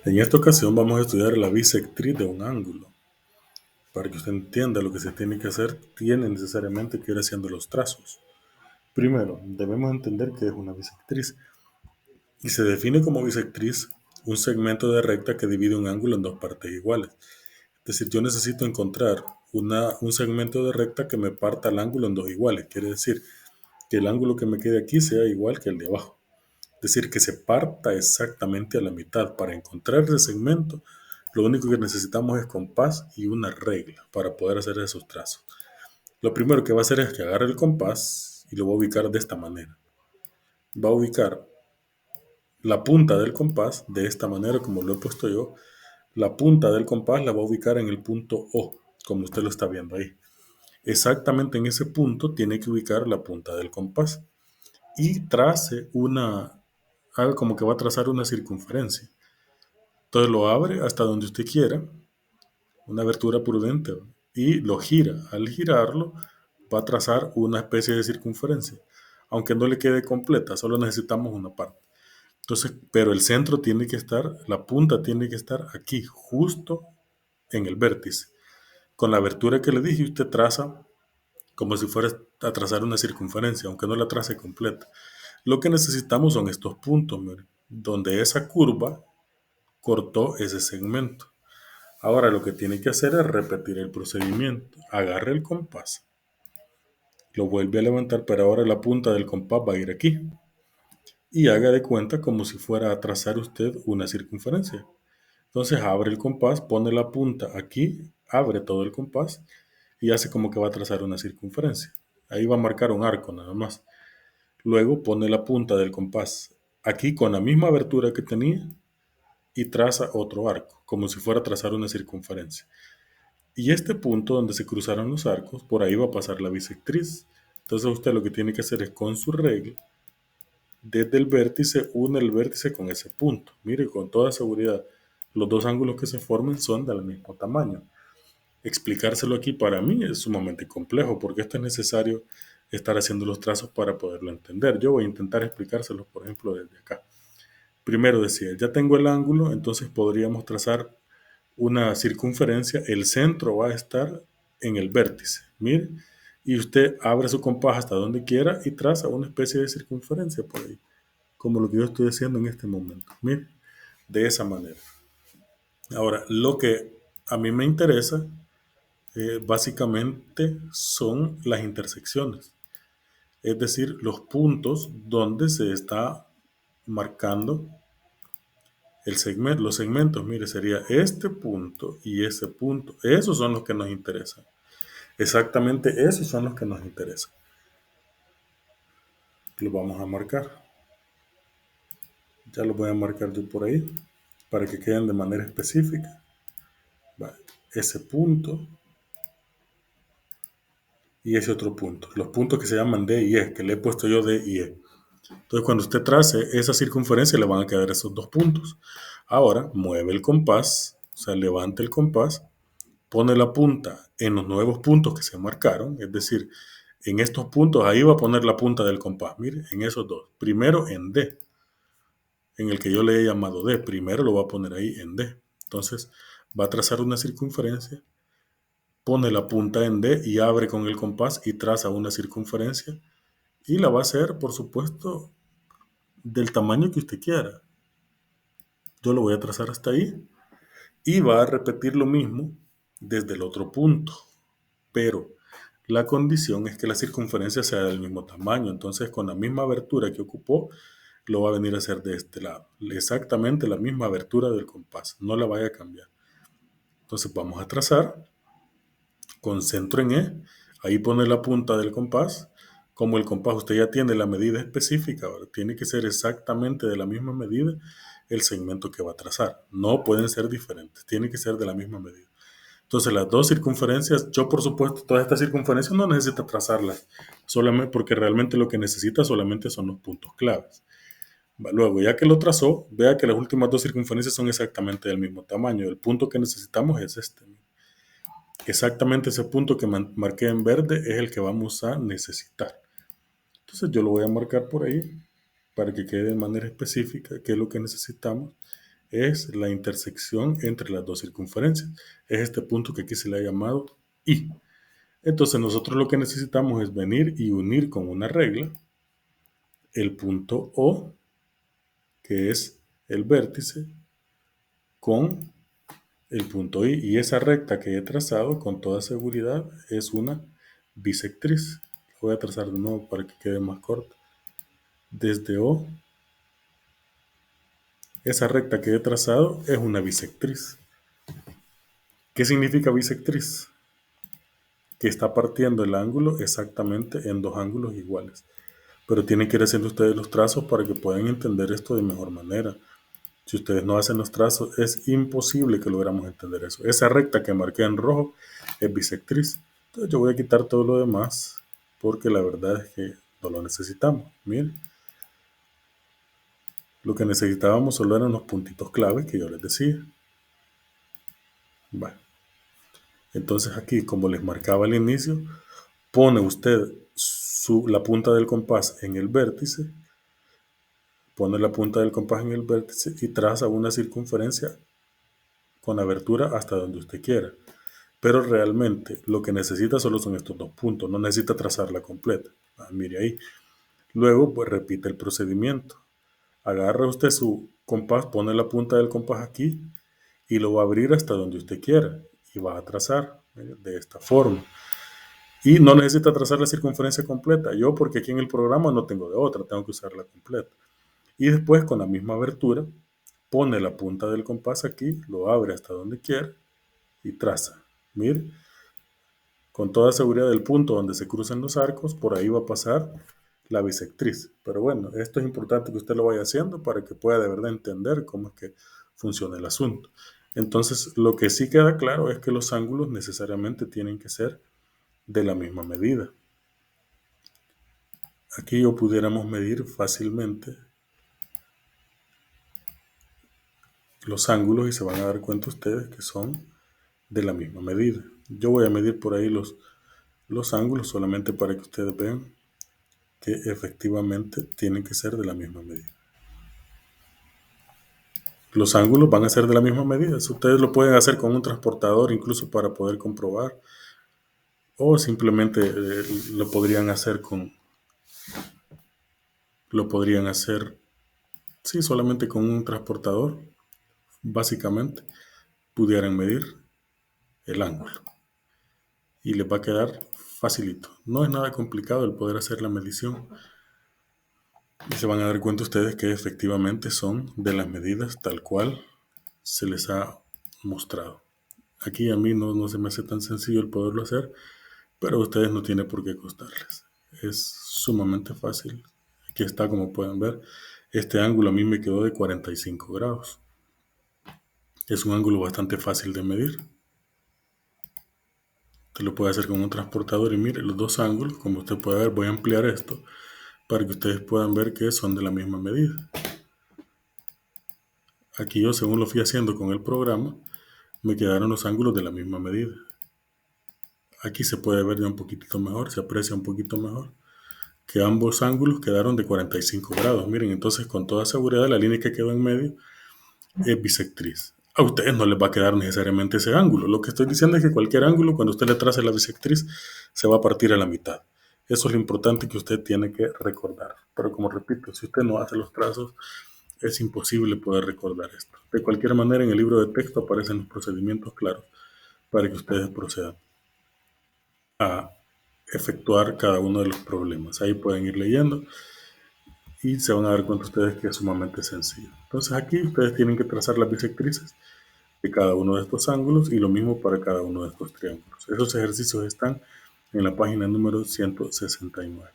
En esta ocasión vamos a estudiar la bisectriz de un ángulo. Para que usted entienda lo que se tiene que hacer, tiene necesariamente que ir haciendo los trazos. Primero, debemos entender qué es una bisectriz. Y se define como bisectriz un segmento de recta que divide un ángulo en dos partes iguales. Es decir, yo necesito encontrar un segmento de recta que me parta el ángulo en dos iguales. Quiere decir que el ángulo que me quede aquí sea igual que el de abajo. Es decir, que se parta exactamente a la mitad. Para encontrar ese segmento, lo único que necesitamos es compás y una regla para poder hacer esos trazos. Lo primero que va a hacer es que agarre el compás y lo va a ubicar de esta manera. Va a ubicar la punta del compás de esta manera como lo he puesto yo. La punta del compás la va a ubicar en el punto O, como usted lo está viendo ahí. Exactamente en ese punto tiene que ubicar la punta del compás y haga como que va a trazar una circunferencia. Entonces lo abre hasta donde usted quiera, una abertura prudente, y lo gira. Al girarlo, va a trazar una especie de circunferencia. Aunque no le quede completa, solo necesitamos una parte. Entonces, pero el centro tiene que estar, la punta tiene que estar aquí, justo en el vértice. Con la abertura que le dije, usted traza como si fuera a trazar una circunferencia, aunque no la trace completa. Lo que necesitamos son estos puntos, mire, donde esa curva cortó ese segmento. Ahora lo que tiene que hacer es repetir el procedimiento. Agarre el compás, lo vuelve a levantar, pero ahora la punta del compás va a ir aquí. Y haga de cuenta como si fuera a trazar usted una circunferencia. Entonces abre el compás, pone la punta aquí, abre todo el compás y hace como que va a trazar una circunferencia. Ahí va a marcar un arco nada más. Luego pone la punta del compás aquí con la misma abertura que tenía y traza otro arco, como si fuera a trazar una circunferencia. Y este punto donde se cruzaron los arcos, por ahí va a pasar la bisectriz. Entonces usted lo que tiene que hacer es con su regla, desde el vértice, une el vértice con ese punto. Mire, con toda seguridad, los dos ángulos que se formen son del mismo tamaño. Explicárselo aquí para mí es sumamente complejo porque esto es necesario estar haciendo los trazos para poderlo entender. Yo voy a intentar explicárselo, por ejemplo, desde acá. Primero decía, ya tengo el ángulo, entonces podríamos trazar una circunferencia, el centro va a estar en el vértice. Mire, y usted abre su compás hasta donde quiera y traza una especie de circunferencia por ahí, como lo que yo estoy haciendo en este momento. Mire, de esa manera. Ahora, lo que a mí me interesa básicamente son las intersecciones, es decir, los puntos donde se está marcando los segmentos. Mire, sería este punto y ese punto. Esos son los que nos interesan. Exactamente esos son los que nos interesan. Los vamos a marcar. Ya los voy a marcar yo por ahí para que queden de manera específica. Vale. Ese punto y ese otro punto. Los puntos que se llaman D y E, que le he puesto yo D y E. Entonces, cuando usted trace esa circunferencia, le van a quedar esos dos puntos. Ahora, mueve el compás, o sea, levanta el compás, pone la punta en los nuevos puntos que se marcaron, es decir, en estos puntos, ahí va a poner la punta del compás, mire, en esos dos. Primero en D, en el que yo le he llamado D, primero lo va a poner ahí en D. Entonces, va a trazar una circunferencia, pone la punta en D y abre con el compás y traza una circunferencia y la va a hacer, por supuesto, del tamaño que usted quiera. Yo lo voy a trazar hasta ahí y va a repetir lo mismo desde el otro punto. Pero la condición es que la circunferencia sea del mismo tamaño. Entonces, con la misma abertura que ocupó, lo va a venir a hacer de este lado. Exactamente la misma abertura del compás. No la vaya a cambiar. Entonces, vamos a trazar con centro en E. Ahí pone la punta del compás. Como el compás usted ya tiene la medida específica, ahora tiene que ser exactamente de la misma medida el segmento que va a trazar. No pueden ser diferentes, tiene que ser de la misma medida. Entonces las dos circunferencias, yo por supuesto todas estas circunferencias no necesito trazarlas, solamente porque realmente lo que necesita solamente son los puntos claves. Luego, ya que lo trazó, vea que las últimas dos circunferencias son exactamente del mismo tamaño. El punto que necesitamos es este. Exactamente ese punto que marqué en verde es el que vamos a necesitar. Entonces yo lo voy a marcar por ahí para que quede de manera específica qué es lo que necesitamos es la intersección entre las dos circunferencias. Es este punto que aquí se le ha llamado I. Entonces nosotros lo que necesitamos es venir y unir con una regla el punto O, que es el vértice, con el punto I. Y esa recta que he trazado con toda seguridad es una bisectriz. Voy a trazar de nuevo para que quede más corto. Desde O, esa recta que he trazado es una bisectriz. ¿Qué significa bisectriz? Que está partiendo el ángulo exactamente en dos ángulos iguales. Pero tienen que ir haciendo ustedes los trazos para que puedan entender esto de mejor manera. Si ustedes no hacen los trazos, es imposible que logramos entender eso. Esa recta que marqué en rojo es bisectriz. Entonces yo voy a quitar todo lo demás porque la verdad es que no lo necesitamos. Miren, lo que necesitábamos solo eran los puntitos clave que yo les decía. Bueno, entonces aquí, como les marcaba al inicio, pone usted la punta del compás en el vértice, pone la punta del compás en el vértice y traza una circunferencia con abertura hasta donde usted quiera. Pero realmente lo que necesita solo son estos dos puntos, no necesita trazarla completa. Mire ahí. Luego, pues repite el procedimiento. Agarra usted su compás, pone la punta del compás aquí y lo va a abrir hasta donde usted quiera y va a trazar de esta forma. Y no necesita trazar la circunferencia completa. Yo, porque aquí en el programa no tengo de otra, tengo que usarla completa. Y después, con la misma abertura, pone la punta del compás aquí, lo abre hasta donde quiera y traza. Mire, con toda seguridad el punto donde se cruzan los arcos, por ahí va a pasar la bisectriz. Pero bueno, esto es importante que usted lo vaya haciendo para que pueda de verdad entender cómo es que funciona el asunto. Entonces, lo que sí queda claro es que los ángulos necesariamente tienen que ser de la misma medida. Aquí yo pudiéramos medir fácilmente los ángulos y se van a dar cuenta ustedes que son de la misma medida. Yo voy a medir por ahí los ángulos solamente para que ustedes vean que efectivamente tienen que ser de la misma medida. Los ángulos van a ser de la misma medida. Ustedes lo pueden hacer con un transportador incluso para poder comprobar. O simplemente lo podrían hacer sí, solamente con un transportador. Básicamente, pudieran medir el ángulo. Y les va a quedar facilito. No es nada complicado el poder hacer la medición. Y se van a dar cuenta ustedes que efectivamente son de las medidas tal cual se les ha mostrado. Aquí a mí no se me hace tan sencillo el poderlo hacer, pero a ustedes no tiene por qué costarles. Es sumamente fácil. Aquí está, como pueden ver. Este ángulo a mí me quedó de 45 grados. Es un ángulo bastante fácil de medir. Usted lo puede hacer con un transportador y mire los dos ángulos, como usted puede ver, voy a ampliar esto para que ustedes puedan ver que son de la misma medida. Aquí yo, según lo fui haciendo con el programa, me quedaron los ángulos de la misma medida. Aquí se puede ver ya un poquitito mejor, se aprecia un poquito mejor, que ambos ángulos quedaron de 45 grados. Miren, entonces con toda seguridad la línea que quedó en medio es bisectriz. A ustedes no les va a quedar necesariamente ese ángulo. Lo que estoy diciendo es que cualquier ángulo, cuando usted le trace la bisectriz, se va a partir a la mitad. Eso es lo importante que usted tiene que recordar. Pero como repito, si usted no hace los trazos, es imposible poder recordar esto. De cualquier manera, en el libro de texto aparecen los procedimientos claros para que ustedes procedan a efectuar cada uno de los problemas. Ahí pueden ir leyendo y se van a dar cuenta ustedes que es sumamente sencillo. Entonces aquí ustedes tienen que trazar las bisectrices de cada uno de estos ángulos y lo mismo para cada uno de estos triángulos. Esos ejercicios están en la página número 169.